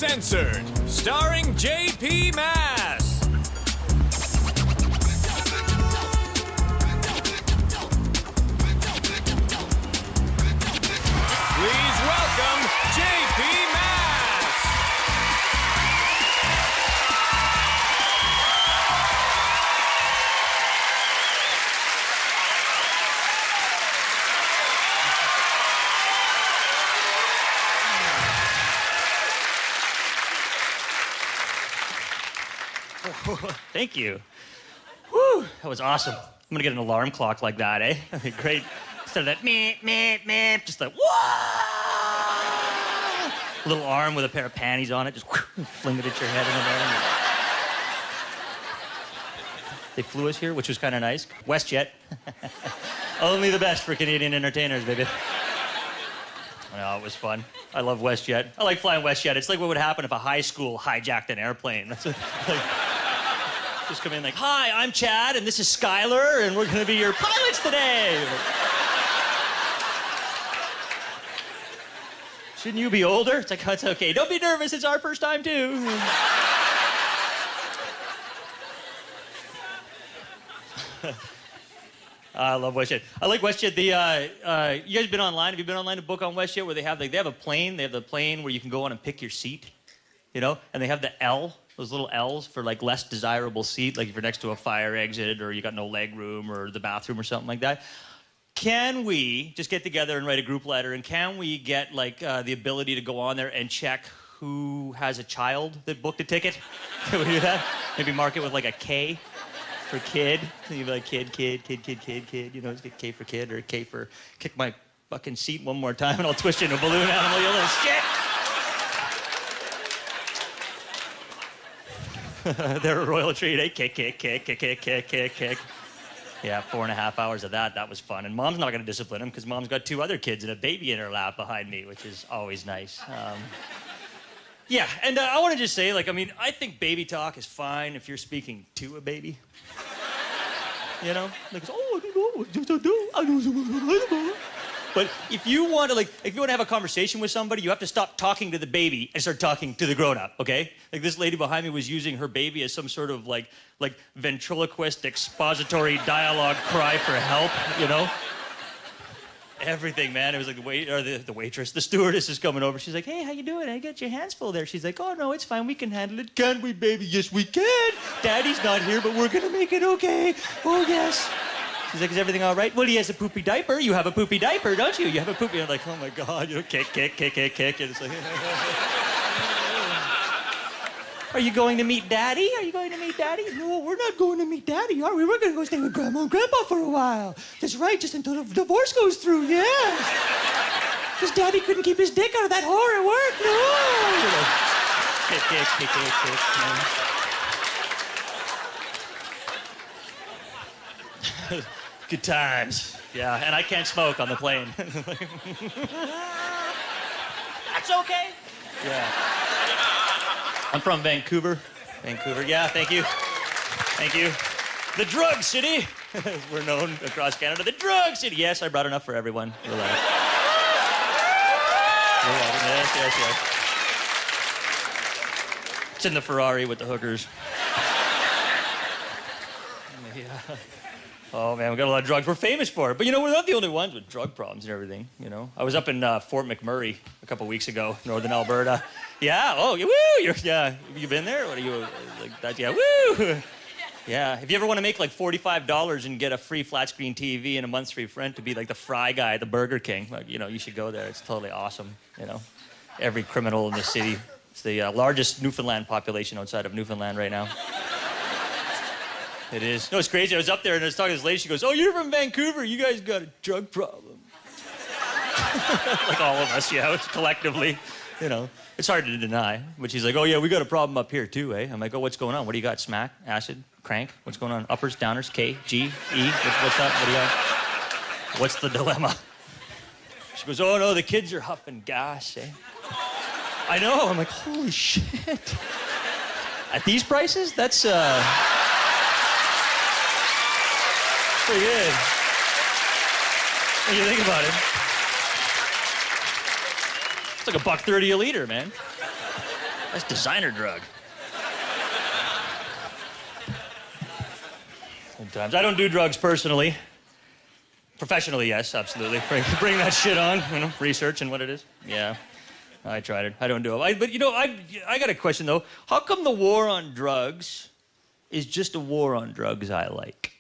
Uncensored, starring J.P. Mass. Please welcome J.P. Mass. Thank you. Whew, that was awesome. I'm gonna get an alarm clock like that, eh? That'd be great. Instead of that meh, meh, meh, just like, whoa! A little arm with a pair of panties on it, just fling it at your head in the air. They flew us here, which was kind of nice. WestJet. Only the best for Canadian entertainers, baby. No, it was fun. I love WestJet. I like flying WestJet. It's like what would happen if a high school hijacked an airplane. That's what, like, just come in like, hi, I'm Chad, and this is Skylar, and we're gonna be your pilots today. Shouldn't you be older? It's like, oh, it's okay. Don't be nervous. It's our first time, too. I love WestJet. I like WestJet. You guys been online? Have you been online to book on WestJet where they have a plane? They have the plane where you can go on and pick your seat, you know? And they have the L, those little L's for like less desirable seat, like if you're next to a fire exit or you got no leg room or the bathroom or something like that. Can we just get together and write a group letter, and can we get like the ability to go on there and check who has a child that booked a ticket? Can we do that? Maybe mark it with like a K for kid. So you'd be like kid, you know, just get K for kid or K for kick my fucking seat one more time and I'll twist you into a balloon animal, you little shit. They're a royal treat, eh? Kick. Yeah, 4.5 hours of that. That was fun. And Mom's not going to discipline him because Mom's got 2 other kids and a baby in her lap behind me, which is always nice. Yeah, and I want to just say, like, I mean, I think baby talk is fine if you're speaking to a baby. You know? Like, oh, I don't know. But if you want to have a conversation with somebody, you have to stop talking to the baby and start talking to the grown-up, okay? Like this lady behind me was using her baby as some sort of like ventriloquist expository dialogue cry for help, you know? Everything, man. It was like the waitress, the stewardess is coming over. She's like, hey, how you doing? I got your hands full there. She's like, oh, no, it's fine. We can handle it. Can we, baby? Yes, we can. Daddy's not here, but we're gonna make it okay. Oh, yes. She's like, is everything all right? Well, he has a poopy diaper. You have a poopy diaper, don't you? You have a poopy. I'm like, oh, my God. You know, kick. And it's like... Are you going to meet Daddy? Are you going to meet Daddy? No, we're not going to meet Daddy, are we? We're going to go stay with Grandma and Grandpa for a while. That's right, just until the divorce goes through, yes. Because Daddy couldn't keep his dick out of that whore at work, no. Kick. Good times. Yeah, and I can't smoke on the plane. That's okay. Yeah. I'm from Vancouver. Yeah, thank you. The drug city. We're known across Canada. The drug city. Yes, I brought enough for everyone. Relax. Yes. It's in the Ferrari with the hookers. Yeah. Oh, man, we got a lot of drugs. We're famous for it. But, you know, we're not the only ones with drug problems and everything, you know. I was up in Fort McMurray a couple weeks ago, northern Alberta. Yeah, oh, woo! Have you been there? What are you, like that? Yeah, woo! Yeah, if you ever want to make like $45 and get a free flat screen TV and a month's free rent to be like the fry guy at the Burger King, like, you know, you should go there. It's totally awesome, you know. Every criminal in the city. It's the largest Newfoundland population outside of Newfoundland right now. It is. No, it's crazy. I was up there and I was talking to this lady. She goes, oh, you're from Vancouver. You guys got a drug problem. Like all of us, yeah, collectively, you know. It's hard to deny. But she's like, oh, yeah, we got a problem up here, too, eh? I'm like, oh, what's going on? What do you got? Smack? Acid? Crank? What's going on? Uppers? Downers? K? G? E? What's up? What do you got? What's the dilemma? She goes, oh, no, the kids are huffing gas, eh? I know. I'm like, holy shit. At these prices? That's, pretty good. When you think about it. It's like $1.30 a liter, man. That's designer drug. Sometimes. I don't do drugs personally. Professionally, yes, absolutely. Bring that shit on, research and what it is. Yeah, I tried it. I don't do it. But, I got a question, though. How come the war on drugs is just a war on drugs I like?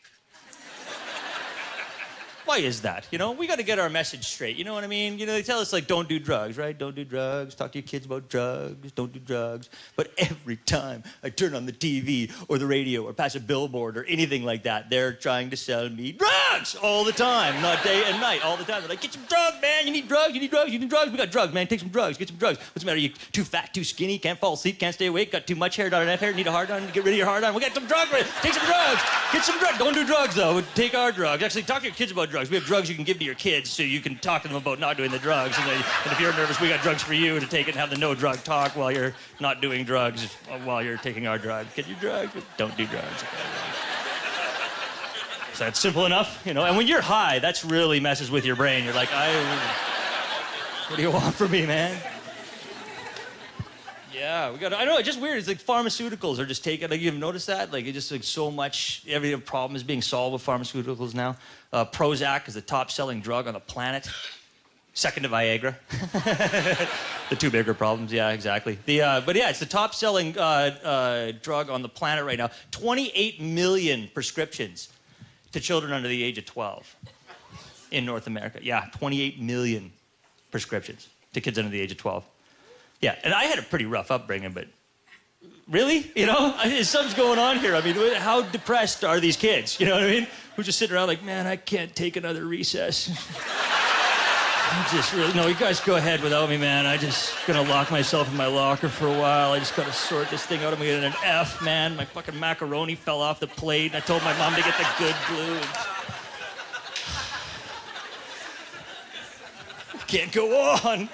Why is that? We got to get our message straight. You know what I mean? They tell us, don't do drugs, right? Don't do drugs. Talk to your kids about drugs. Don't do drugs. But every time I turn on the TV or the radio or pass a billboard or anything like that, they're trying to sell me drugs all the time, not day and night, all the time. They're like, get some drugs, man. You need drugs. You need drugs. You need drugs. We got drugs, man. Take some drugs. Get some drugs. What's the matter? You too fat, too skinny, can't fall asleep, can't stay awake, got too much hair, not enough hair, need a hard on, get rid of your hard on. We got some drugs. Take some drugs. Get some drugs. Don't do drugs, though. Take our drugs. Actually, talk to your kids about drugs. We have drugs you can give to your kids so you can talk to them about not doing the drugs. And if you're nervous, we got drugs for you to take it and have the no drug talk while you're not doing drugs, while you're taking our drugs. Get your drugs, but don't do drugs. So that's simple enough, And when you're high, that's really messes with your brain. You're like, what do you want from me, man? Yeah, I know, it's just weird. It's like pharmaceuticals are just taken, you've noticed that? It's just so much, every problem is being solved with pharmaceuticals now. Prozac is the top-selling drug on the planet. Second to Viagra. The two bigger problems, yeah, exactly. But yeah, it's the top-selling drug on the planet right now. 28 million prescriptions to children under the age of 12 in North America. Yeah, 28 million prescriptions to kids under the age of 12. Yeah, and I had a pretty rough upbringing, but really? Something's going on here. I mean, how depressed are these kids? You know what I mean? Who's just sitting around like, man, I can't take another recess. No, you guys go ahead without me, man. I just gonna lock myself in my locker for a while. I just gotta sort this thing out. I'm getting an F, man. My fucking macaroni fell off the plate, and I told my mom to get the good glue. Can't go on.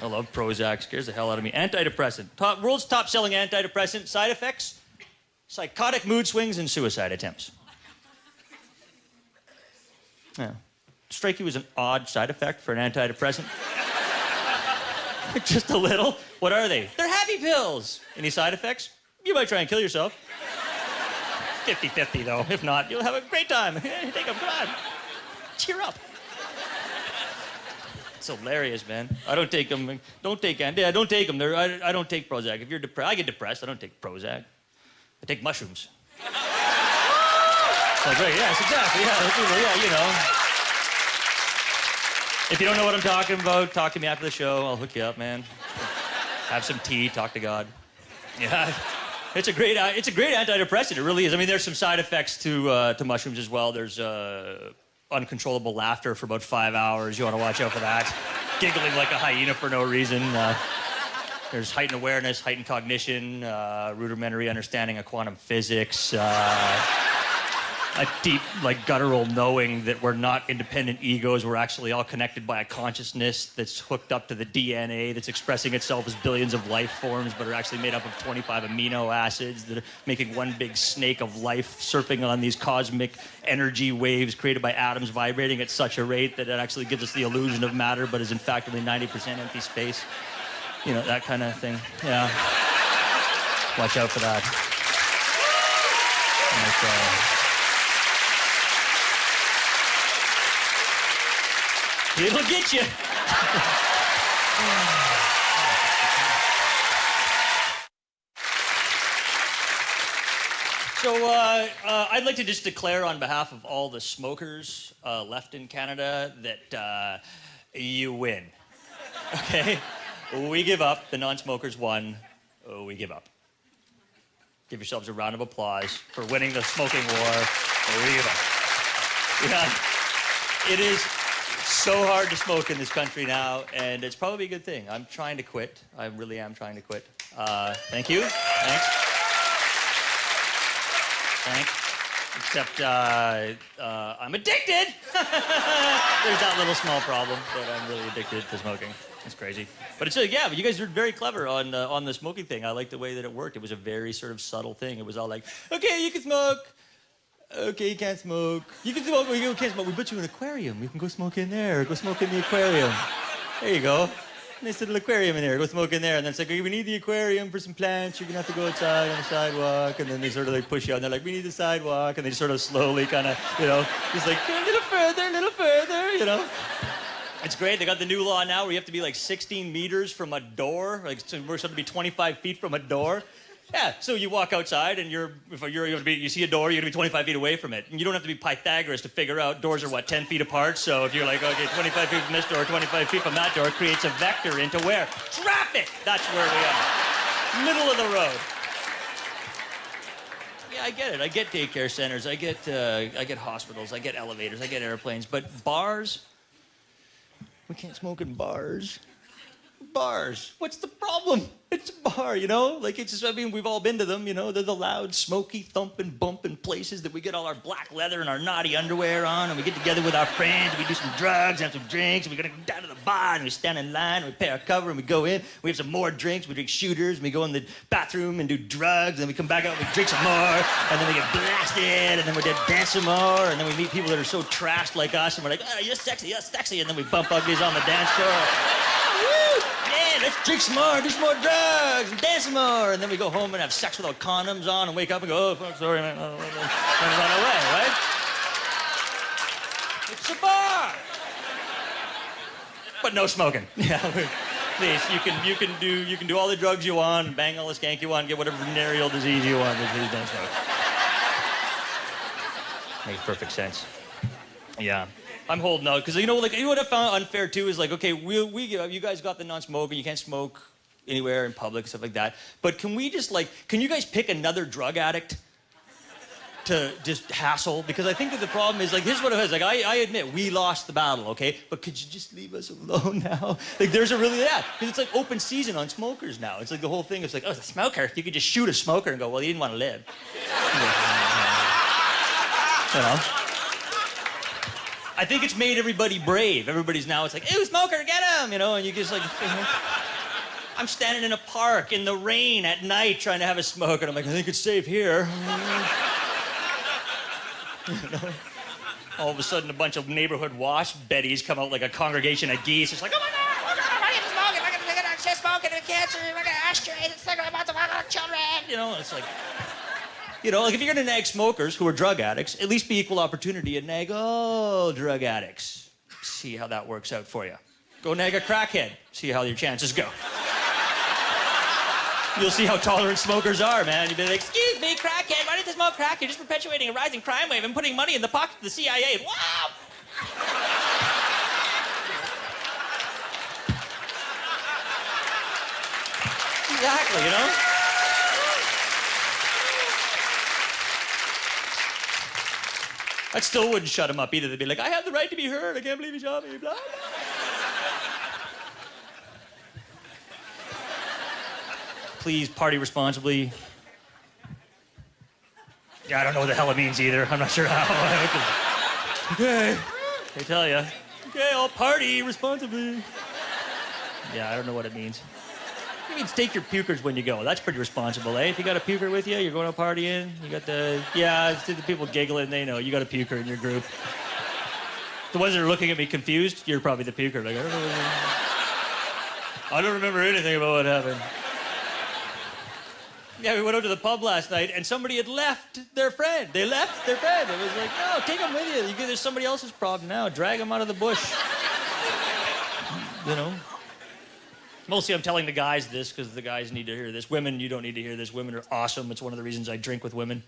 I love Prozac. Scares the hell out of me. Antidepressant. World's top-selling antidepressant. Side effects? Psychotic mood swings and suicide attempts. Yeah. Strike you as an odd side effect for an antidepressant? Just a little. What are they? They're happy pills. Any side effects? You might try and kill yourself. 50-50, though. If not, you'll have a great time. Take them. Come on. Cheer up. It's hilarious, man. I don't take them. Don't take them. I don't take Prozac. If you're depressed, I get depressed. I don't take Prozac. I take mushrooms. Right, yes, exactly. Yeah, If you don't know what I'm talking about, talk to me after the show. I'll hook you up, man. Have some tea. Talk to God. Yeah. It's a great antidepressant. It really is. I mean, there's some side effects to mushrooms as well. There's uncontrollable laughter for about 5 hours. You want to watch out for that. Giggling like a hyena for no reason. There's heightened awareness, heightened cognition, rudimentary understanding of quantum physics, a deep, guttural knowing that we're not independent egos. We're actually all connected by a consciousness that's hooked up to the DNA that's expressing itself as billions of life forms, but are actually made up of 25 amino acids that are making one big snake of life surfing on these cosmic energy waves created by atoms vibrating at such a rate that it actually gives us the illusion of matter, but is in fact only 90% empty space. That kind of thing. Yeah. Watch out for that. It'll get you. So I'd like to just declare on behalf of all the smokers left in Canada that you win. Okay? We give up. The non-smokers won. We give up. Give yourselves a round of applause for winning the smoking war. We give up. Yeah. It is so hard to smoke in this country now, and it's probably a good thing. I'm trying to quit. I really am trying to quit. Thank you. Thanks. Except I'm addicted. There's that little small problem, but I'm really addicted to smoking. It's crazy. But but you guys are very clever on the smoking thing. I like the way that it worked. It was a very sort of subtle thing. It was all like, okay, you can smoke. Okay, you can't smoke. You can smoke, you can't smoke. We put you in an aquarium. You can go smoke in there. Go smoke in the aquarium. There you go. nice little aquarium in there. Go smoke in there. And then it's like, okay, we need the aquarium for some plants. You're going to have to go outside on the sidewalk. And then they sort of like push you out. And they're like, we need the sidewalk. And they sort of slowly kind of, just like, a little further, It's great. They got the new law now where you have to be like 16 meters from a door. Like, so we're supposed to be 25 feet from a door. Yeah, so you walk outside and you see a door, you're gonna be 25 feet away from it. And you don't have to be Pythagoras to figure out doors are 10 feet apart. So if you're like, okay, 25 feet from this door, 25 feet from that door, creates a vector into where? Traffic! That's where we are. Middle of the road. Yeah, I get it. I get daycare centers, I get hospitals, I get elevators, I get airplanes, but bars? We can't smoke in bars. Bars. What's the problem? It's a bar, Like, it's just, we've all been to them, They're the loud, smoky, thumping, bumping places that we get all our black leather and our naughty underwear on, and we get together with our friends, and we do some drugs, and have some drinks, and we go down to the bar, and we stand in line, and we pay our cover, and we go in, we have some more drinks, we drink shooters, and we go in the bathroom and do drugs, and then we come back out and we drink some more, and then we get blasted, and then we dance some more, and then we meet people that are so trashed like us, and we're like, oh, you're sexy, and then we bump uglies on the dance floor. Woo! Yeah, let's drink some more, do some more drugs, and dance some more. And then we go home and have sex without condoms on and wake up and go, oh, fuck, sorry, man. And run away, right? It's a bar. But no smoking. Yeah, please, you can do all the drugs you want, bang all the skank you want, get whatever venereal disease you want, but please don't smoke. Makes perfect sense. Yeah. I'm holding out because what I found unfair too is like, okay, you guys got the non-smoking, you can't smoke anywhere in public, stuff like that. But can we just can you guys pick another drug addict to just hassle? Because I think that the problem is here's what it is. I admit we lost the battle, okay? But could you just leave us alone now? There's a really because it's open season on smokers now. It's the whole thing. It's oh, the smoker. You could just shoot a smoker and go, well, he didn't want to live. I think it's made everybody brave. Everybody's now, it's like, ew, smoker, get him, and you just I'm standing in a park in the rain at night trying to have a smoke, and I'm like, I think it's safe here. All of a sudden, a bunch of neighborhood wasp betties come out like a congregation of geese. It's like, oh my God, I need to smoke, I'm gonna shit smoking and cancer, I'm gonna ashtrays, it's like about to fuck children. It's like... if you're gonna nag smokers who are drug addicts, at least be equal opportunity and nag all drug addicts. See how that works out for you. Go nag a crackhead. See how your chances go. You'll see how tolerant smokers are, man. You'll be like, excuse me, crackhead, why did you smoke crack? You're just perpetuating a rising crime wave and putting money in the pocket of the CIA. Wow! Exactly, That still wouldn't shut him up either. They'd be like, I have the right to be heard. I can't believe he shot me. Blah, blah. Please party responsibly. Yeah, I don't know what the hell it means either. I'm not sure how. Okay. They tell you. Okay, I'll party responsibly. Yeah, I don't know what it means. It means take your pukers when you go. That's pretty responsible, eh? If you got a puker with you, you're going out partying, you got the people giggling, they know. You got a puker in your group. The ones that are looking at me confused, you're probably the puker. Like, I don't remember anything about what happened. Yeah, we went out to the pub last night, and somebody had left their friend. They left their friend. It was like, no, take them with you. There's somebody else's problem now. Drag them out of the bush. Mostly I'm telling the guys this because the guys need to hear this. Women, you don't need to hear this. Women are awesome. It's one of the reasons I drink with women.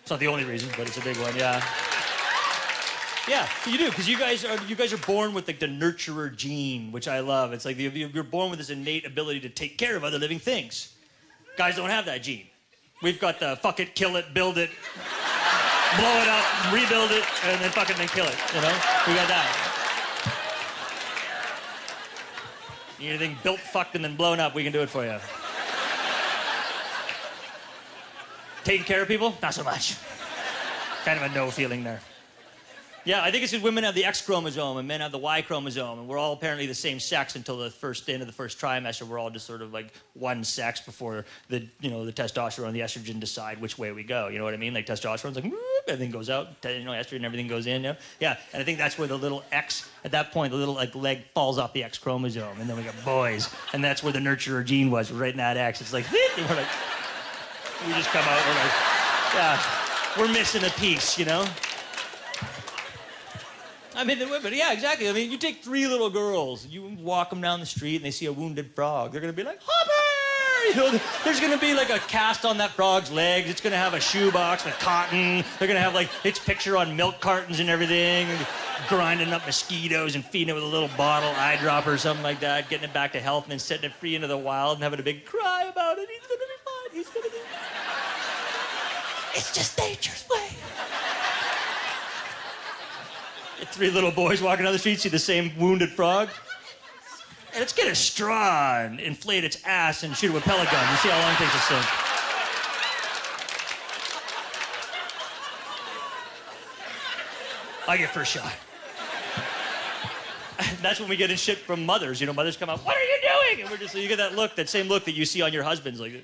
It's not the only reason, but it's a big one, yeah. Yeah, you do, because you guys are born with the nurturer gene, which I love. It's like you're born with this innate ability to take care of other living things. Guys don't have that gene. We've got the fuck it, kill it, build it, blow it up, rebuild it, and then fuck it, then kill it, We got that. Need anything built, fucked, and then blown up, we can do it for you. Taking care of people? Not so much. Kind of a no feeling there. Yeah, I think it's because women have the X chromosome and men have the Y chromosome, and we're all apparently the same sex until the end of the first trimester. We're all just sort of like one sex before the testosterone and the estrogen decide which way we go. You know what I mean? Like testosterone's like, whoop, everything goes out. Estrogen, everything goes in. Yeah, and I think that's where the little X, at that point, the little like leg falls off the X chromosome, and then we got boys, and that's where the nurturer gene was, right in that X. It's like, and we're like, we just come out, we're like, yeah, we're missing a piece, you know? I mean, but yeah, exactly. I mean, you take 3 little girls, you walk them down the street and they see a wounded frog. They're going to be like, Hopper! You know, there's going to be like a cast on that frog's legs. It's going to have a shoebox with cotton. They're going to have like its picture on milk cartons and everything, and grinding up mosquitoes and feeding it with a little bottle eyedropper or something like that, getting it back to health and then setting it free into the wild and having a big cry about it. He's going to be fine. He's going to be fine. It's just nature's way. 3 little boys walking down the street see the same wounded frog. Hey, let's get a straw and inflate its ass and shoot it with a pellet gun and see how long it takes to sink. I get first shot. That's when we get in shit from mothers. You know, mothers come out, what are you doing? And we're just, you get that look, that same look that you see on your husbands, like.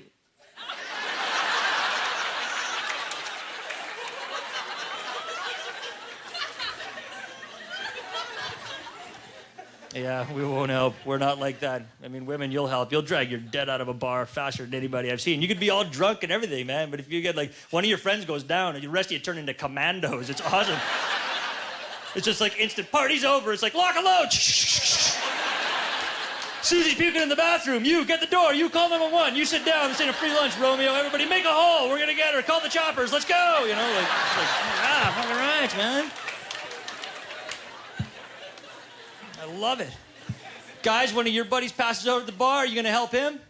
Yeah, we won't help. We're not like that. I mean, women, you'll help. You'll drag your dead out of a bar faster than anybody I've seen. You could be all drunk and everything, man, but if you get, like, one of your friends goes down and the rest of you turn into Commandos, it's awesome. It's just like instant, party's over. It's like, lock and load. Susie's puking in the bathroom. You, get the door. You call 911. You sit down. This ain't a free lunch, Romeo. Everybody make a hole. We're gonna get her. Call the choppers. Let's go. You know, like fucking right, man. I love it. Guys, one of your buddies passes out at the bar, are you gonna help him?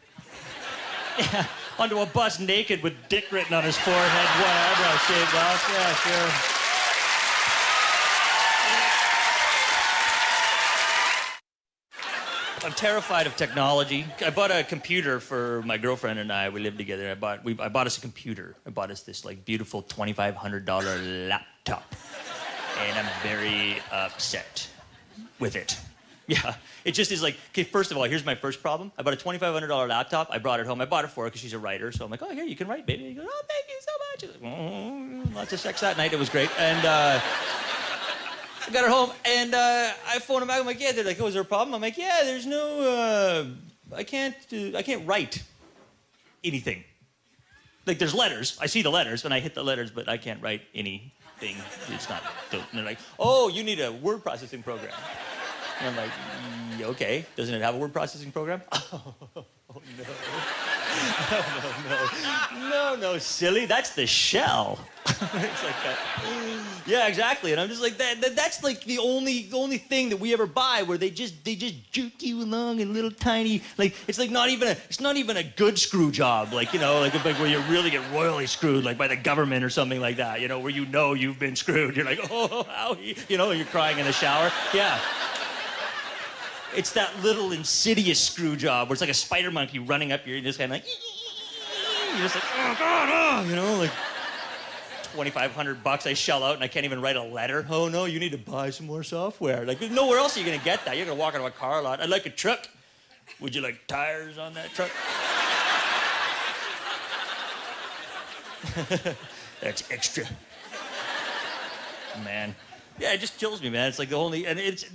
Yeah, onto a bus naked with dick written on his forehead, one eyebrow shaved off. Yeah, sure. I'm terrified of technology. I bought a computer for my girlfriend and I. We lived together. I bought us a computer. I bought us this like beautiful $2,500 laptop, and I'm very upset with it. Yeah, it just is like, okay, first of all, here's my first problem. I bought a $2,500 laptop. I brought it home. I bought it for her because she's a writer. So I'm like, oh, here, you can write, baby. He goes, oh, thank you so much. She's like, lots of sex that night. It was great. And I got her home, and I phoned them back. I'm like, yeah. They're like, oh, is there a problem? I'm like, yeah, there's no, I can't write anything. Like, there's letters. I see the letters, and I hit the letters, but I can't write anything. It's not, and they're like, oh, you need a word processing program. And I'm like, okay. Doesn't it have a word processing program? Oh, no. No, silly. That's the shell. It's like that. Yeah, exactly. And I'm just like, that's like the only thing that we ever buy where they just juke you along in little tiny, like, it's like not even a good screw job, like, you know, like where you really get royally screwed, like by the government or something like that, you know, where you know you've been screwed. You're like, oh, owie, you know, you're crying in the shower. Yeah. It's that little insidious screw job where it's like a spider monkey running up your, just kind of like, you're just like, oh, God, oh, you know, like $2,500 I shell out and I can't even write a letter. Oh, no, you need to buy some more software. Like, nowhere else are you going to get that. You're going to walk into a car lot. I'd like a truck. Would you like tires on that truck? That's extra. Man. Yeah, it just kills me, man. It's like the only, and it's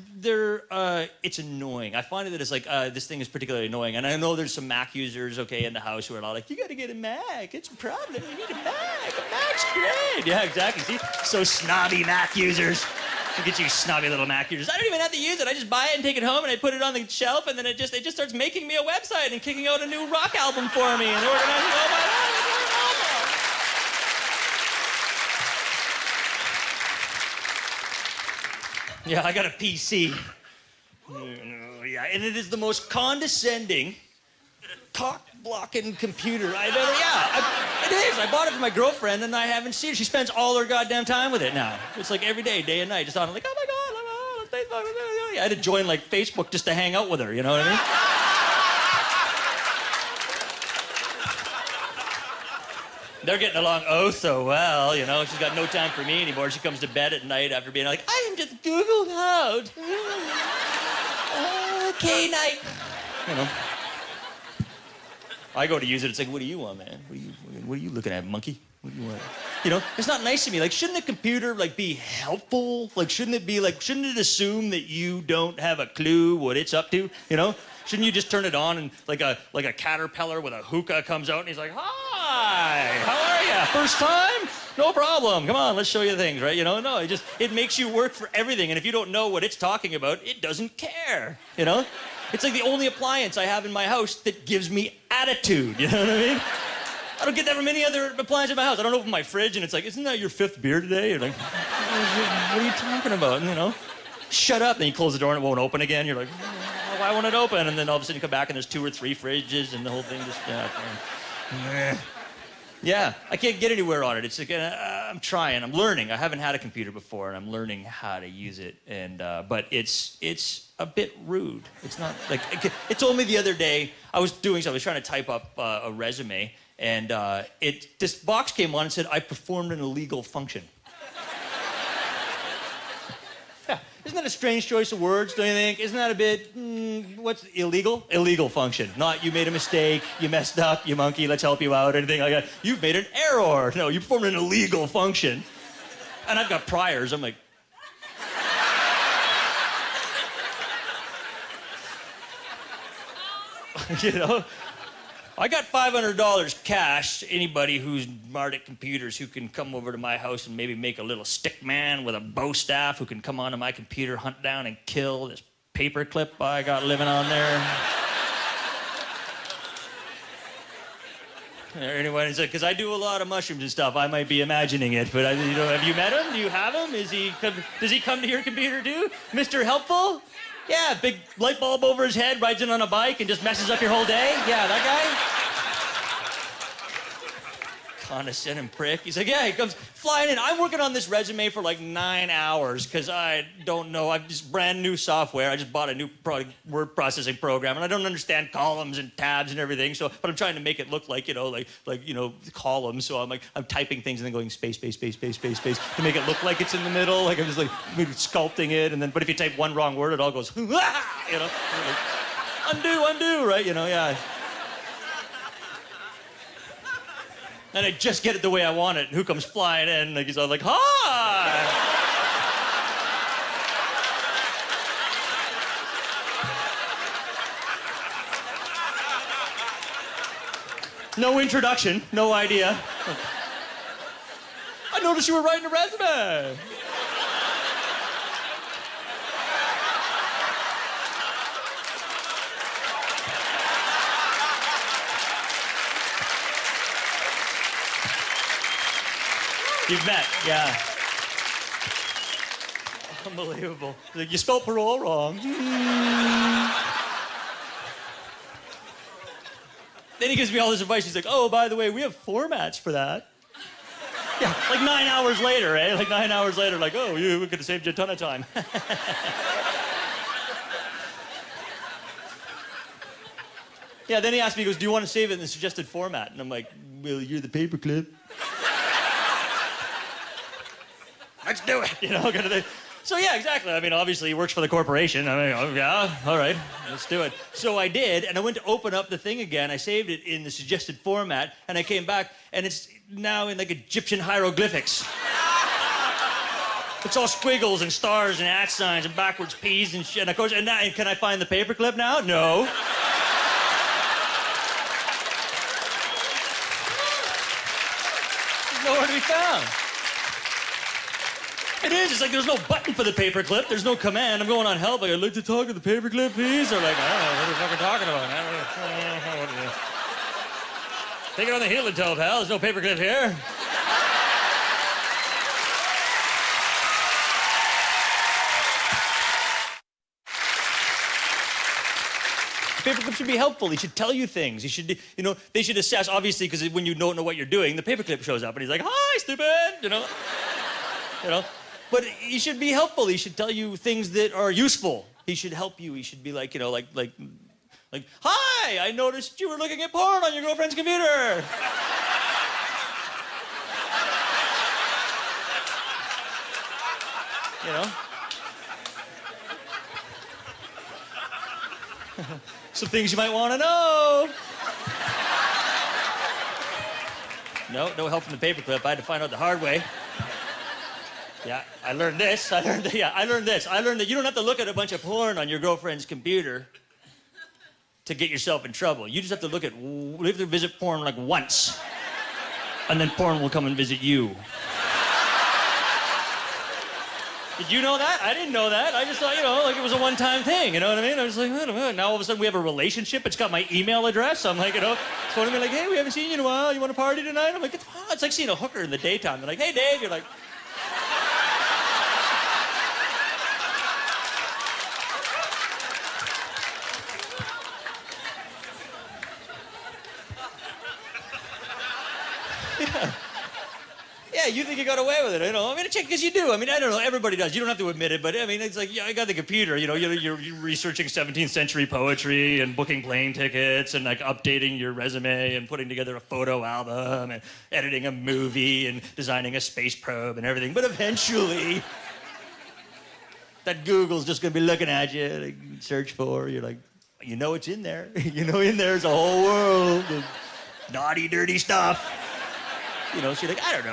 annoying. I find that it's like, this thing is particularly annoying. And I know there's some Mac users, okay, in the house who are all like, you gotta get a Mac. It's a problem. You need a Mac. A Mac's great. Yeah, exactly. See? So snobby Mac users. Look at you snobby little Mac users. I don't even have to use it. I just buy it and take it home and I put it on the shelf and then it just starts making me a website and kicking out a new rock album for me and organizing all my life. Yeah, I got a PC. Yeah, and it is the most condescending, cock-blocking computer I've ever, it is. I bought it for my girlfriend, and I haven't seen it. She spends all her goddamn time with it now. It's like every day and night, just on, like, oh my God, Facebook. I had to join, like, Facebook just to hang out with her, you know what I mean? They're getting along oh so well, you know. She's got no time for me anymore. She comes to bed at night after being like, I am just Googled out. Okay, night. You know. I go to use it. It's like, what do you want, man? What are you looking at, monkey? What do you want? You know, it's not nice to me. Like, shouldn't a computer, like, be helpful? Like, shouldn't it assume that you don't have a clue what it's up to, you know? Shouldn't you just turn it on and, like a caterpillar with a hookah comes out and he's like, hi, how are you? First time? No problem. Come on, let's show you things, right? You know, no, it makes you work for everything. And if you don't know what it's talking about, it doesn't care, you know? It's like the only appliance I have in my house that gives me attitude, you know what I mean? I don't get that from any other appliance in my house. I don't open my fridge and it's like, isn't that your 5th beer today? You're like, what are you talking about? And, you know, shut up. Then you close the door and it won't open again. You're like, why won't it open? And then all of a sudden you come back and there's 2 or 3 fridges and the whole thing just, yeah, I can't get anywhere on it. It's like, I'm trying, I'm learning. I haven't had a computer before and I'm learning how to use it. And, but it's a bit rude. It's not like, it told me the other day, I was trying to type up a resume. And this box came on and said, I performed an illegal function. Yeah, isn't that a strange choice of words, don't you think? Isn't that a bit, what's illegal? Illegal function. Not you made a mistake, you messed up, you monkey, let's help you out, anything like that. You've made an error. No, you performed an illegal function. And I've got priors, I'm like, you know? I got $500 cash to anybody who's smart at computers who can come over to my house and maybe make a little stick man with a bow staff who can come onto my computer, hunt down and kill this paperclip I got living on there. Anyone? Because I do a lot of mushrooms and stuff. I might be imagining it, but you know, have you met him? Do you have him? Does he come to your computer too? Mr. Helpful? Yeah, big light bulb over his head, rides in on a bike and just messes up your whole day. Yeah, that guy. Condescending prick. He's like, yeah, he comes flying in. I'm working on this resume for like 9 hours because I don't know. I've just brand new software. I just bought a new word processing program and I don't understand columns and tabs and everything. So, but I'm trying to make it look like, columns. So I'm typing things and then going space to make it look like it's in the middle. Like I'm just like maybe sculpting it. And then, but if you type one wrong word, it all goes, you know, undo, right? You know, yeah. And I just get it the way I want it. And who comes flying in? Like he's all like, hi! No introduction, no idea. I noticed you were writing a resume. You've met, yeah. Unbelievable. Like, you spelled parole wrong. Then he gives me all this advice. He's like, oh, by the way, we have formats for that. Yeah, like 9 hours later, eh? Like 9 hours later, like, oh, we could have saved you a ton of time. Yeah, then he asked me, he goes, do you want to save it in the suggested format? And I'm like, well, you're the paperclip. Let's do it, you know, kind of thing. So yeah, exactly. I mean, obviously he works for the corporation. I mean, oh, yeah, all right, let's do it. So I did, and I went to open up the thing again. I saved it in the suggested format, and I came back, and it's now in like Egyptian hieroglyphics. It's all squiggles and stars and at signs and backwards P's and shit. And of course, and can I find the paperclip now? No. There's nowhere to be found. It is. It's like there's no button for the paperclip. There's no command. I'm going on help. Like, I'd like to talk to the paperclip, please. Or like, I don't know what the fuck you're talking about. Take it on the heel and toe, pal. There's no paperclip here. Paperclip should be helpful. He should tell you things. He should, you know, they should assess, obviously, because when you don't know what you're doing, the paperclip shows up and he's like, hi, stupid, you know. You know? But he should be helpful. He should tell you things that are useful. He should help you. He should be like, you know, like, hi, I noticed you were looking at porn on your girlfriend's computer. you know? Some things you might want to know. No help from the paperclip. I had to find out the hard way. Yeah, I learned this. I learned that you don't have to look at a bunch of porn on your girlfriend's computer to get yourself in trouble. You just have to you have to visit porn like once, and then porn will come and visit you. Did you know that? I didn't know that. I just thought, like it was a one-time thing, you know what I mean? I was like, wait a minute. Now all of a sudden we have a relationship. It's got my email address. I'm like, it's phone me like, hey, we haven't seen you in a while. You want to party tonight? I'm like, it's like seeing a hooker in the daytime. They're like, hey, Dave. You're like... Yeah, you think you got away with it, I mean, because you do. I mean, I don't know, everybody does. You don't have to admit it, but I mean, it's like, I got the computer, you're researching 17th century poetry and booking plane tickets and like updating your resume and putting together a photo album and editing a movie and designing a space probe and everything. But eventually, that Google's just gonna be looking at you, like, search for, you're like, it's in there. In there's a whole world of naughty, dirty stuff. She's like, I don't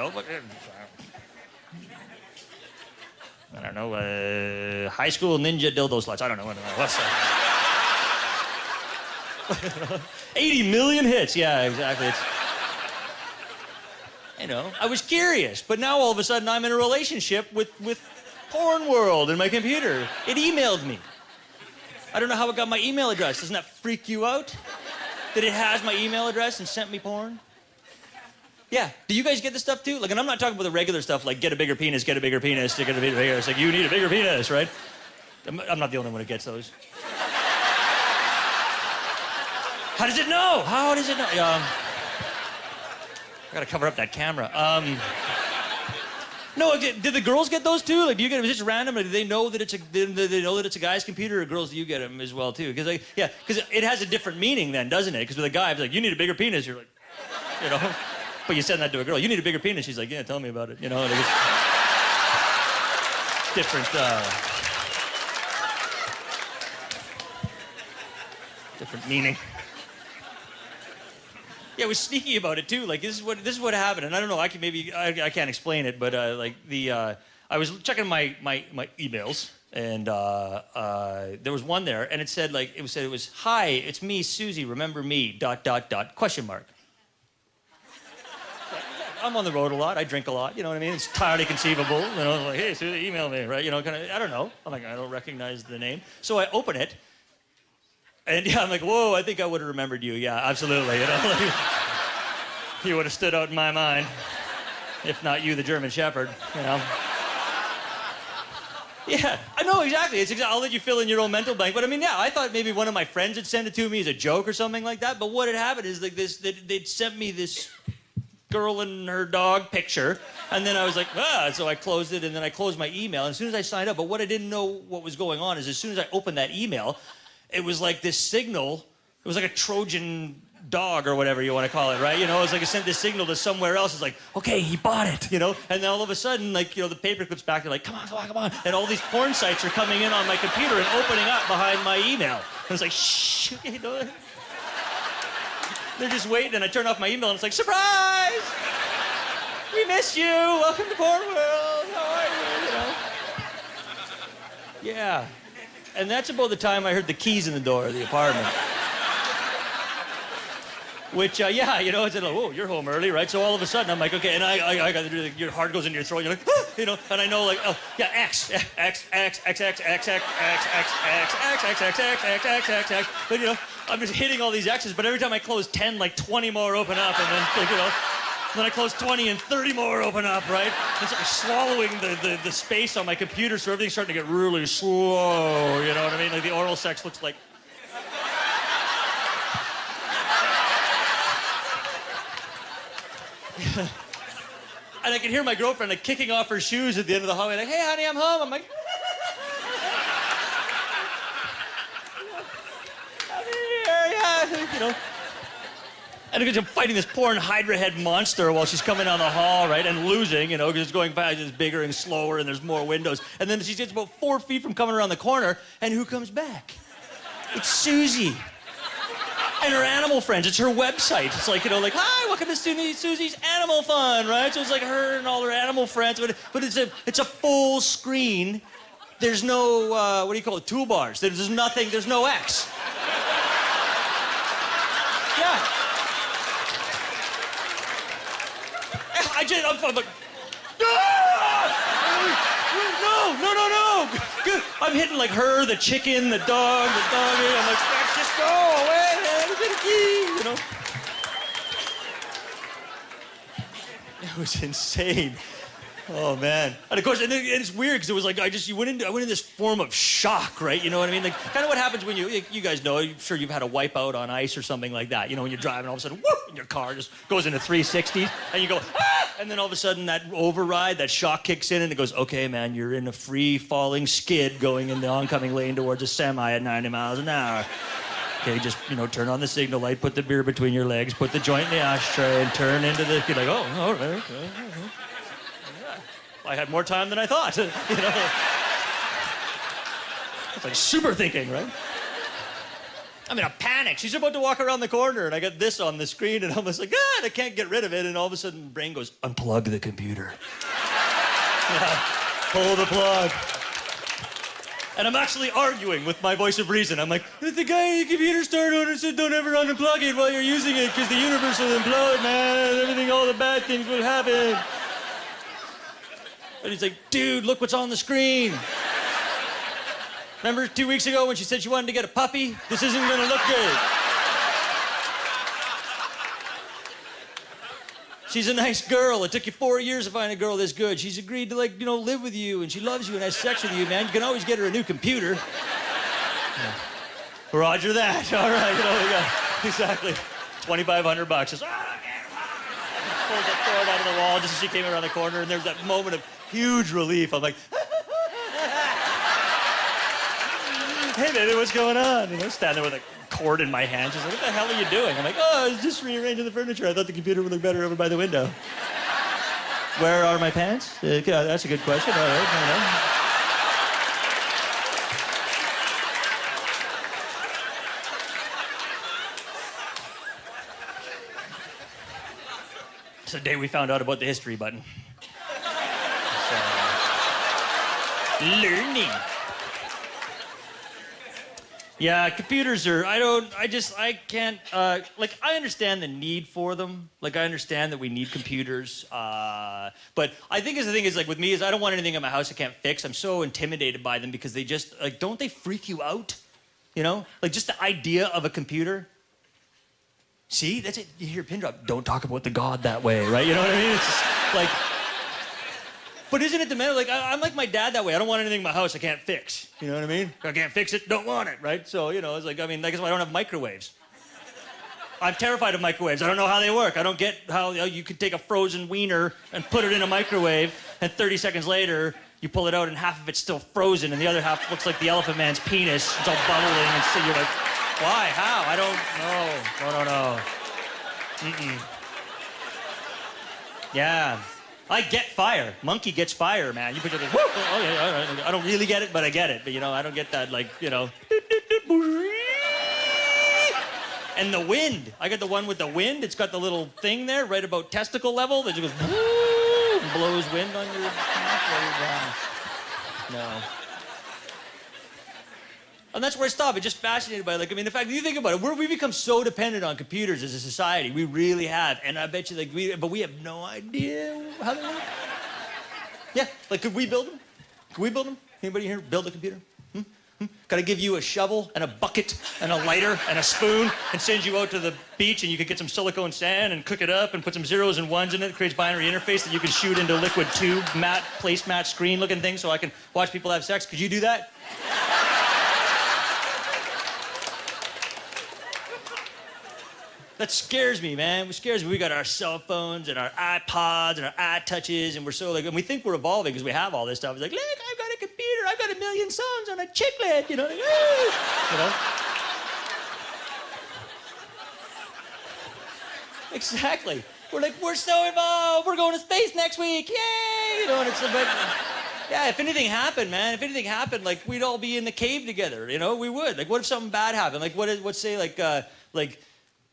know. High school ninja dildo sluts. I don't know. What's that? 80 million hits. Yeah, exactly. I was curious, but now all of a sudden I'm in a relationship with Porn World in my computer. It emailed me. I don't know how it got my email address. Doesn't that freak you out? That it has my email address and sent me porn? Yeah. Do you guys get this stuff too? Like, and I'm not talking about the regular stuff like get a bigger penis, get a bigger penis, get a bigger penis. It's like, you need a bigger penis, right? I'm not the only one who gets those. How does it know? How does it know? I gotta cover up that camera. No, did the girls get those too? Like, do you get them? Is it just random? Or do they know that it's a guy's computer, or girls, do you get them as well too? Because because it has a different meaning then, doesn't it? Because with a guy, it's like, you need a bigger penis. You're like, But you send that to a girl. You need a bigger penis. She's like, yeah, tell me about it. Like it's different meaning. Yeah, it was sneaky about it too. Like this is what happened, and I don't know. I can't explain it, but I was checking my emails, and there was one there, and it said it was hi, it's me, Susie. Remember me? ... question mark. I'm on the road a lot. I drink a lot. You know what I mean? It's entirely conceivable. Like, hey, Susie, email me, right? Kind of. I don't know. I'm like, I don't recognize the name. So I open it, and I'm like, whoa, I think I would have remembered you. Yeah, absolutely. You would have stood out in my mind, if not you, the German Shepherd. Yeah, I know exactly. I'll let you fill in your own mental blank. But I mean, yeah, I thought maybe one of my friends had sent it to me as a joke or something like that. But what had happened is like this: they'd sent me this girl and her dog picture, and then I was like, so I closed it, and then I closed my email, and as soon as I signed up, but what I didn't know what was going on is as soon as I opened that email, it was like this signal, it was like a Trojan dog or whatever you want to call it, right? It was like it sent this signal to somewhere else. It's like, okay, he bought it, and then all of a sudden, like, the paperclip's back, they're like, come on, and all these porn sites are coming in on my computer and opening up behind my email. And it's like, shh, they're just waiting, and I turn off my email, and it's like, surprise! We missed you! Welcome to Porn World! How are you? Yeah. And that's about the time I heard the keys in the door of the apartment. Which, it's like, whoa, you're home early, right? So all of a sudden, I'm like, okay, and I got to do, your heart goes into your throat, you're like, and I know, like, oh, yeah, X, X, X, X, X, X, X, X, X, X, X, X, X, X, X, X, X, X, but, I'm just hitting all these X's, but every time I close 10, like 20 more open up, and then, like, then I close 20 and 30 more open up, right? And so I'm swallowing the space on my computer, so everything's starting to get really slow, you know what I mean? Like the oral sex looks like... And I can hear my girlfriend like kicking off her shoes at the end of the hallway, like, hey, honey, I'm home. I'm like... I'm here, yeah, And because I'm fighting this poor Hydra head monster while she's coming down the hall, right, and losing, you know, because it's going by just bigger and slower and there's more windows. And then she gets about 4 feet from coming around the corner, and who comes back? It's Susie. And her animal friends. It's her website. It's like, you know, like, hi, welcome to Susie's Animal Fun, right? So it's like her and all her animal friends, but it's a full screen. There's no, what do you call it, toolbars. There's nothing, there's no X. Yeah. I'm like, no. I'm hitting like her, the chicken, the dog, the doggy. I'm like, just go away, man. Get a key, you know. It was insane. Oh man. And of course, and it's weird because it was like I went into this form of shock, right? You know what I mean? Like kind of what happens when you guys know, I'm sure you've had a wipeout on ice or something like that. You know, when you're driving, all of a sudden, whoop, and your car just goes into 360, and you go, ah! And then all of a sudden that override, that shock kicks in, and it goes, okay, man, you're in a free falling skid going in the oncoming lane towards a semi at 90 miles an hour. Okay, just, you know, turn on the signal light, put the beer between your legs, put the joint in the ashtray, and turn into the, you're like, oh, all right, okay. I had more time than I thought, you know. It's like super thinking, right? I'm in a panic. She's about to walk around the corner, and I got this on the screen, and I'm just like, I can't get rid of it. And all of a sudden, my brain goes, unplug the computer. Yeah, pull the plug. And I'm actually arguing with my voice of reason. I'm like, the guy in the computer store owner said don't ever unplug it while you're using it, because the universe will implode, man. Everything, all the bad things will happen. And he's like, dude, look what's on the screen. Remember 2 weeks ago when she said she wanted to get a puppy? This isn't gonna look good. She's a nice girl. It took you 4 years to find a girl this good. She's agreed to, like, you know, live with you, and she loves you and has sex with you, man. You can always get her a new computer. Yeah. Roger that. All right, you know, yeah, exactly. $2,500. Just, pulled the cord out of the wall just as she came around the corner, and there's that moment of huge relief. I'm like, hey, baby, what's going on? You know, standing there with a cord in my hand. She's like, what the hell are you doing? I'm like, oh, I was just rearranging the furniture. I thought the computer would look better over by the window. Where are my pants? That's a good question. All right, you know. It's the day we found out about the history button. So, learning. Yeah, computers are, I can't, like, I understand the need for them. Like, I understand that we need computers. But I think the thing is, like, with me, is I don't want anything in my house I can't fix. I'm so intimidated by them because they just, like, don't they freak you out? You know? Like, just the idea of a computer. See, that's it. You hear a pin drop. Don't talk about the God that way, right? You know what I mean? It's just, like, but isn't it the matter? Like, I'm like my dad that way. I don't want anything in my house I can't fix. You know what I mean? I can't fix it, don't want it, right? So, you know, it's like, I mean, I guess I don't have microwaves. I'm terrified of microwaves. I don't know how they work. I don't get how, you know, you could take a frozen wiener and put it in a microwave, and 30 seconds later, you pull it out and half of it's still frozen, and the other half looks like the Elephant Man's penis. It's all bubbling, and so you're like, why? How? I don't know. No. Mm-mm. Yeah. I get fire. Monkey gets fire, man. You put it in, whoop, oh yeah, I don't really get it, but I get it. But, you know, I don't get that, like, you know. And the wind. I got the one with the wind. It's got the little thing there right about testicle level that just goes, whoo, and blows wind on your No. And that's where I stop. I'm just fascinated by it. Like, I mean, the fact that you think about it, we become so dependent on computers as a society. We really have. And I bet you, like, but we have no idea how they work. Yeah, like, could we build them? Could we build them? Anybody here build a computer? Gotta give you a shovel and a bucket and a lighter and a spoon and send you out to the beach, and you could get some silicone sand and cook it up and put some zeros and ones in it. It creates binary interface that you can shoot into liquid tube, placemat screen looking thing so I can watch people have sex. Could you do that? That scares me, man. It scares me. We got our cell phones and our iPods and our iTouches, and we're so, like, and we think we're evolving because we have all this stuff. It's like, look, I've got a computer. I've got 1 million songs on a chiclet, you know? Like, you know? Exactly. We're like, we're so involved. We're going to space next week. Yay! You know, and it's like, yeah, if anything happened, man, if anything happened, like, we'd all be in the cave together, you know? We would. Like, what if something bad happened? Like, what's say, like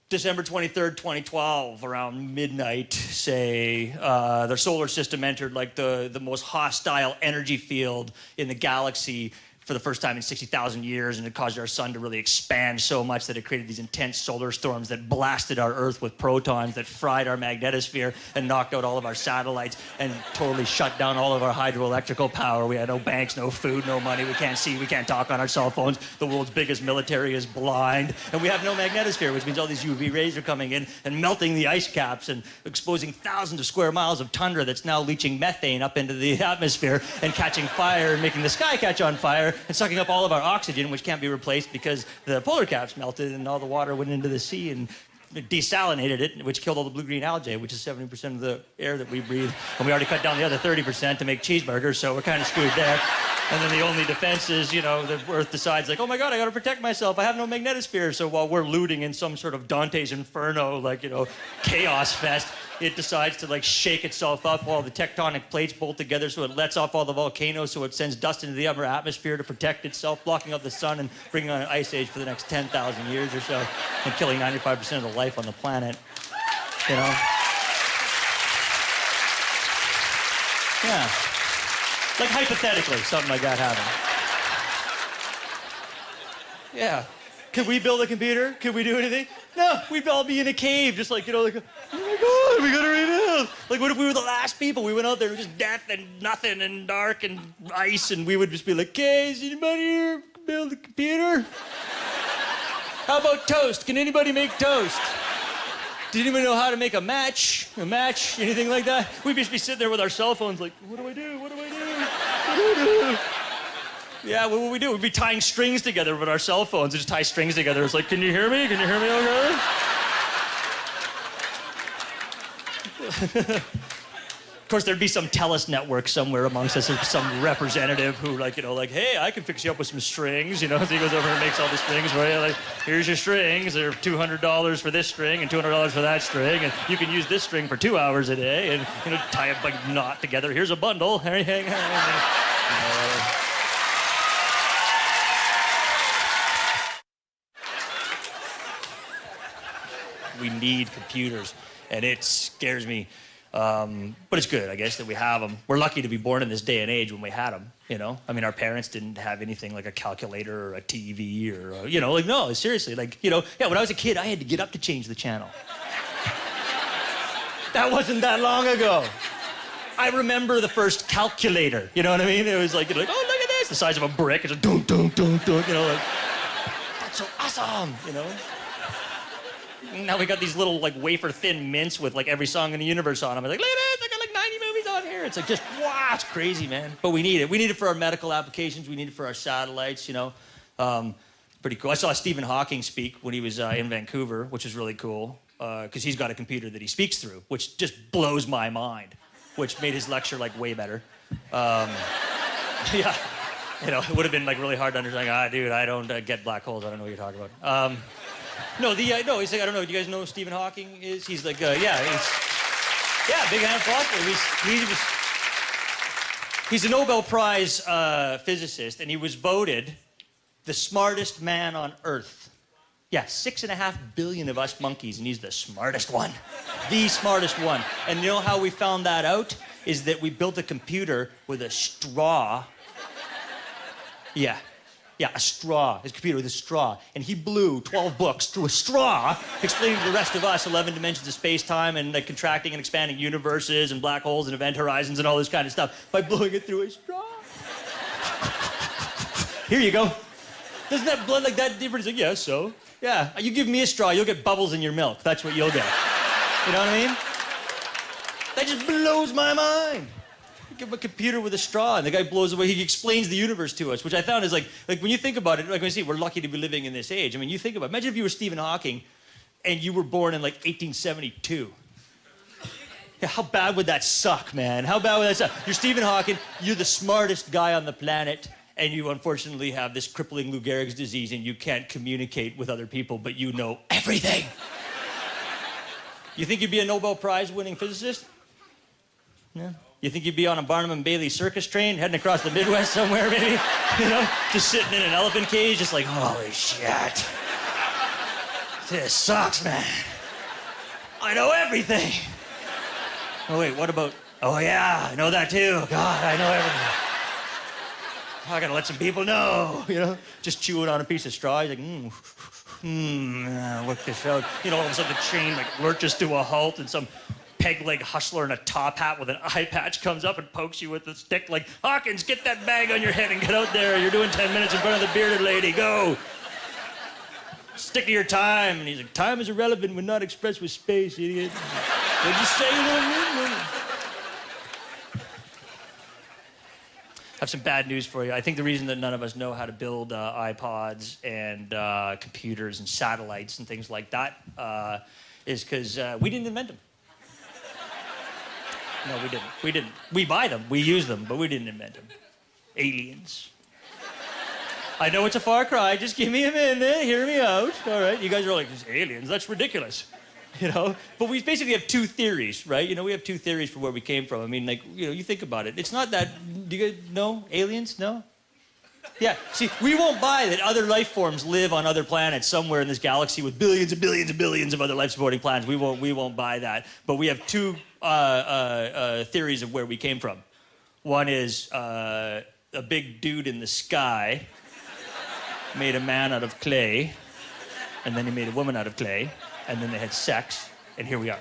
December 23rd, 2012, around midnight, say, the solar system entered, like, the most hostile energy field in the galaxy for the first time in 60,000 years, and it caused our sun to really expand so much that it created these intense solar storms that blasted our Earth with protons, that fried our magnetosphere and knocked out all of our satellites and totally shut down all of our hydroelectrical power. We had no banks, no food, no money. We can't see, we can't talk on our cell phones. The world's biggest military is blind. And we have no magnetosphere, which means all these UV rays are coming in and melting the ice caps and exposing thousands of square miles of tundra that's now leaching methane up into the atmosphere and catching fire and making the sky catch on fire and sucking up all of our oxygen, which can't be replaced because the polar caps melted and all the water went into the sea and desalinated it, which killed all the blue-green algae, which is 70% of the air that we breathe. And we already cut down the other 30% to make cheeseburgers, so we're kind of screwed there. And then the only defense is, you know, the Earth decides, like, oh my God, I gotta protect myself. I have no magnetosphere. So while we're looting in some sort of Dante's Inferno, like, you know, chaos fest, it decides to, like, shake itself up while the tectonic plates bolt together, so it lets off all the volcanoes, so it sends dust into the upper atmosphere to protect itself, blocking out the sun and bringing on an ice age for the next 10,000 years or so, and killing 95% of the life on the planet, you know? Yeah. Like, hypothetically, something like that happened. Yeah. Could we build a computer? Could we do anything? No, we'd all be in a cave, just like, you know, like, oh my God, we gotta rebuild. Like, what if we were the last people? We went out there, it was just death and nothing and dark and ice, and we would just be like, okay, is anybody here build a computer? How about toast? Can anybody make toast? Did anybody know how to make a match? A match? Anything like that? We'd just be sitting there with our cell phones like, what do I do? What do I do? What do I do? Yeah, what would we do? We'd be tying strings together with our cell phones. We'd just tie strings together. It's like, can you hear me? Can you hear me okay? Of course, there'd be some TELUS network somewhere amongst us, or some representative who, like, you know, like, hey, I can fix you up with some strings, you know? So he goes over and makes all the strings for you. Like, here's your strings. They're $200 for this string and $200 for that string, and you can use this string for 2 hours a day, and, you know, tie a big knot together. Here's a bundle. We need computers, and it scares me. But it's good, I guess, that we have them. We're lucky to be born in this day and age when we had them, you know? I mean, our parents didn't have anything like a calculator or a TV or, you know, like, no, seriously, like, you know, yeah, when I was a kid, I had to get up to change the channel. That wasn't that long ago. I remember the first calculator, you know what I mean? It was like, oh, look at this, the size of a brick. It's like, dun, dun, dun, dun, you know, like, that's so awesome, you know? Now we got these little, like, wafer-thin mints with, like, every song in the universe on them. I'm like, look at this, I got, like, 90 movies on here. It's like, just, wow, it's crazy, man. But we need it. We need it for our medical applications. We need it for our satellites, you know. Pretty cool. I saw Stephen Hawking speak when he was in Vancouver, which is really cool, because he's got a computer that he speaks through, which just blows my mind, which made his lecture, like, way better. Yeah. You know, it would have been, like, really hard to understand. Dude, I don't get black holes. I don't know what you're talking about. No, no, he's like, I don't know, do you guys know who Stephen Hawking is? He's like, big hand philosopher. He's a Nobel Prize physicist, and he was voted the smartest man on Earth. Yeah, 6.5 billion of us monkeys, and he's the smartest one. The smartest one. And you know how we found that out? Is that we built a computer with a straw. Yeah, a straw. His computer with a straw. And he blew 12 books through a straw, explaining to the rest of us 11 dimensions of space-time and the contracting and expanding universes and black holes and event horizons and all this kind of stuff by blowing it through a straw. Here you go. Doesn't that blood like that difference? Like, yeah, so. Yeah, you give me a straw, you'll get bubbles in your milk. That's what you'll get. You know what I mean? That just blows my mind. Give him a computer with a straw, and the guy blows away. He explains the universe to us, which I found is like when you think about it, like when you see, we're lucky to be living in this age. I mean, you think about it. Imagine if you were Stephen Hawking and you were born in like 1872. Yeah, how bad would that suck, man? How bad would that suck? You're Stephen Hawking, you're the smartest guy on the planet, and you unfortunately have this crippling Lou Gehrig's disease, and you can't communicate with other people, but you know everything. You think you'd be a Nobel Prize-winning physicist? No. You think you'd be on a Barnum and Bailey circus train heading across the Midwest somewhere, maybe? You know, just sitting in an elephant cage, just like, holy shit. This sucks, man. I know everything. Oh, wait, what about... Oh, yeah, I know that too. God, I know everything. I gotta let some people know, you know? Just chewing on a piece of straw. He's like, work this out. You know, all of a sudden the chain like lurches to a halt and some peg-leg hustler in a top hat with an eye patch comes up and pokes you with a stick like, Hawkins, get that bag on your head and get out there. You're doing 10 minutes in front of the bearded lady. Go. Stick to your time. And he's like, time is irrelevant when not expressed with space, idiot. What'd you say? I have some bad news for you. I think the reason that none of us know how to build iPods and computers and satellites and things like that is because we didn't invent them. No, we didn't. We didn't. We buy them, we use them, but we didn't invent them. Aliens. I know it's a far cry. Just give me a minute. Hear me out. All right. You guys are like, aliens. That's ridiculous. You know? But we basically have two theories, right? You know, we have two theories for where we came from. I mean, like, you know, you think about it. It's not that... Do you guys know aliens? No? Yeah. See, we won't buy that other life forms live on other planets somewhere in this galaxy with billions and billions and billions of other life-supporting planets. We won't buy that. But we have two theories of where we came from. One is a big dude in the sky made a man out of clay, and then he made a woman out of clay, and then they had sex, and here we are.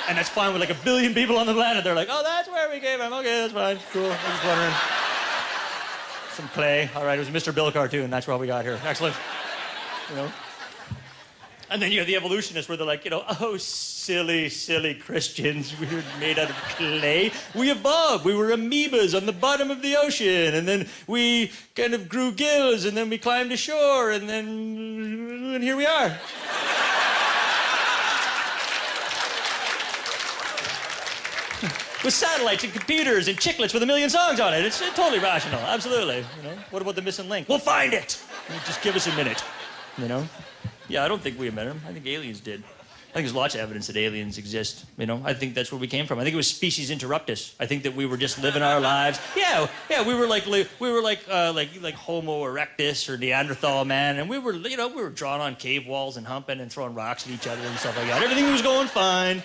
And that's fine with like 1 billion people on the planet. They're like, oh, that's where we came from. Okay, that's fine. Cool. I'm just wondering. Some clay. All right, it was a Mr. Bill cartoon. That's why we got here. Excellent. You know? And then you have the evolutionists where they're like, you know, oh, silly, silly Christians. We were made out of clay. We evolved. We were amoebas on the bottom of the ocean. And then we kind of grew gills. And then we climbed ashore. And here we are. With satellites and computers and chiclets with 1 million songs on it. It's totally rational. Absolutely. You know? What about the missing link? We'll find it. Just give us a minute. You know? Yeah, I don't think we invented them. I think aliens did. I think there's lots of evidence that aliens exist. You know, I think that's where we came from. I think it was species interruptus. I think that we were just living our lives. Yeah, we were like Homo erectus or Neanderthal man, and we were drawing on cave walls and humping and throwing rocks at each other and stuff like that. Everything was going fine.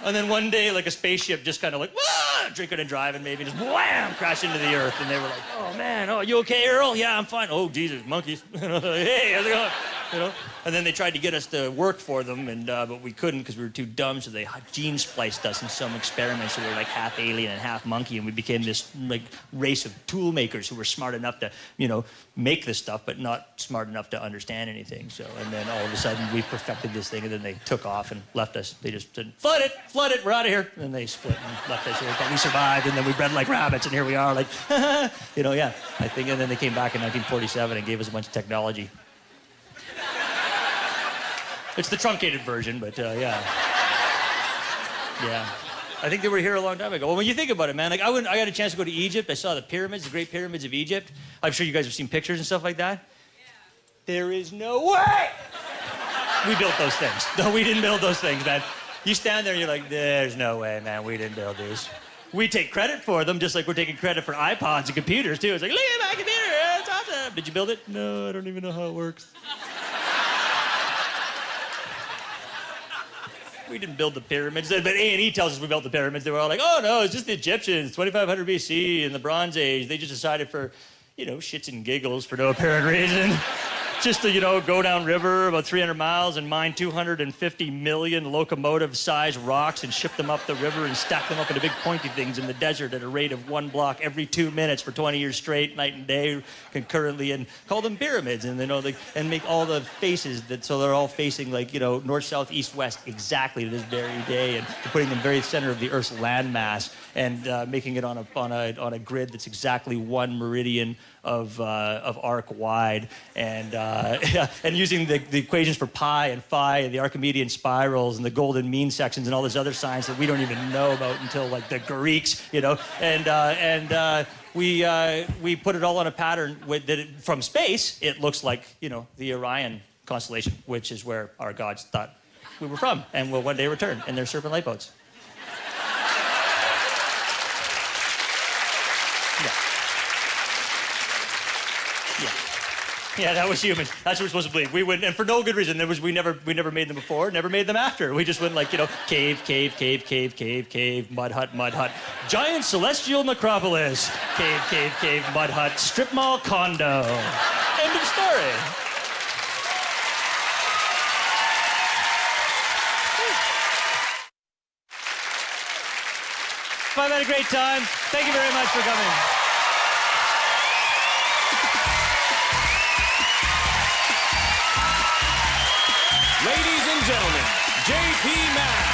And then one day, like a spaceship just kind of like, wah, drinking and driving maybe, just wham, crash into the earth. And they were like, oh man, oh, you okay, Earl? Yeah, I'm fine. Oh, Jesus, monkeys. Hey, how's it going? You know? And then they tried to get us to work for them, and but we couldn't because we were too dumb, so they gene spliced us in some experiments, so we were like half alien and half monkey, and we became this like race of tool makers who were smart enough to, you know, make this stuff, but not smart enough to understand anything. So, and then all of a sudden we perfected this thing, and then they took off and left us. They just said, flood it, we're out of here. And then they split and left us here, but we survived, and then we bred like rabbits, and here we are, like, you know, yeah. I think, and then they came back in 1947 and gave us a bunch of technology. It's the truncated version, but yeah. Yeah. I think they were here a long time ago. Well, when you think about it, man, like I got a chance to go to Egypt. I saw the pyramids, the Great Pyramids of Egypt. I'm sure you guys have seen pictures and stuff like that. Yeah. There is no way we built those things. No, we didn't build those things, man. You stand there and you're like, there's no way, man, we didn't build these. We take credit for them, just like we're taking credit for iPods and computers, too. It's like, look at my computer, it's awesome. Did you build it? No, I don't even know how it works. We didn't build the pyramids. But A&E tells us we built the pyramids. They were all like, oh, no, it's just the Egyptians, 2500 BC in the Bronze Age. They just decided for, you know, shits and giggles for no apparent reason. Just to, you know, go down river about 300 miles and mine 250 million locomotive-sized rocks and ship them up the river and stack them up into big pointy things in the desert at a rate of 1 block every 2 minutes for 20 years straight, night and day, concurrently, and call them pyramids. And, you know, and make all the faces so they're all facing, like, you know, north, south, east, west, exactly to this very day, and putting them very center of the Earth's landmass and making it on a grid that's exactly 1 meridian of arc wide, and using the equations for pi and phi and the Archimedean spirals and the golden mean sections and all this other science that we don't even know about until like the Greeks, you know, and we put it all on a pattern from space. It looks like, you know, the Orion constellation, which is where our gods thought we were from and will one day return in their serpent lifeboats. Yeah, that was human. That's what we're supposed to believe. We went, and for no good reason. We never made them before, never made them after. We just went like, cave, mud hut, giant celestial necropolis, cave, mud hut, strip mall condo. End of story. I've had a great time. Thank you very much for coming. Ladies and gentlemen, J.P. Mass.